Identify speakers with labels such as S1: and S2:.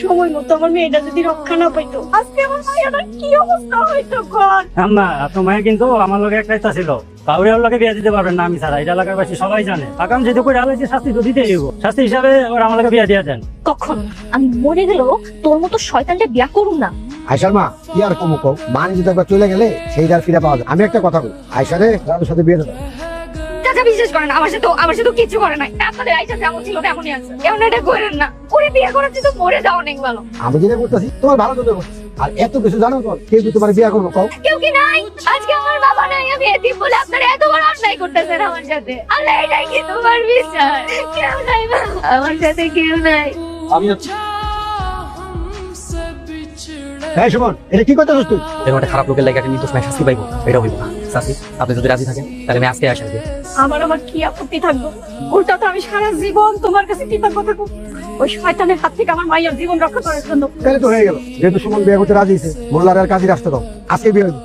S1: সময় মতো আমার মেয়েটা যদি রক্ষা না পাইতো আজকে আমার মায়ের কি অবস্থা হইতো গড।
S2: আম্মা আপনার মায়ের কিন্তু আমার লগে একটা ইচ্ছা ছিল, কাউরে ওর লগে বিয়ে দিতে পারবেন না আমি ছাড়া। এটা এলাকার বাসী সবাই জানে। আগাম যেহেতু করে আলাইছি শাস্তি তো দিতেই হইব। শাস্তি হিসাবে ওর আমার লগে বিয়ে দিয়ে দেন।
S1: কখন আমি মরে গেলেও তোর মতো শয়তানটা বিয়া করুম না।
S3: আয়সার মা কি আর কম কম মান যদি একবার চলে গেলে সেই আর ফিরে পাওয়া যায়। আমি একটা কথা বলি, আয়সারে রামের সাথে বিয়ে দেবো।
S1: চাচা বিশ্বাস করেন আমার সাথে কিছু করে নাই। আপনাদের আইসা যেমন ছিল তেমনই আছে। এমন এটা করেন না, ওরে বিয়ে করার চেয়ে তো মরে যাওয়া অনেক ভালো।
S3: আমি যেটা করতেছি তোমার ভালো জন্য করছি। আর এত কিছু জানো তো কেউ কি তোমার বিয়ে করবো কও?
S1: কেউ কি নাই? আজকে আমার বাবা নাই, আমি এতিম বলে আপনারা এত বড় অন্যায় করতেছেন আমার সাথে। আল্লাহ, এটাই কি তোমার বিচার? কেউ নাই মা, আমার সাথে কেউ নাই।
S3: আমি হ্যাঁ সুমন, এটা কি করতেছিস তুই?
S4: এরকম একটা খারাপ লোকের লাগে একটা নির্দোষ মেয়ে শাস্তি পাইবো, এটা হইব না। শাস্তি আপনি যদি রাজি থাকেন তাহলে আমি আজকে আসবো।
S1: আমার কি আপত্তি থাকবো? উল্টা তো আমি সারা জীবন তোমার কাছে কৃতজ্ঞ থাকবো ওই শয়তানের হাত থেকে আমার মায়ের জীবন রক্ষা করার জন্য।
S3: তাহলে তো হয়ে গেল। যেহেতু সুমন বিয়ে করতে রাজি হয়েছে, মোল্লার আর কাজী রাস্তা দাও, আজকে বিয়ে হইব।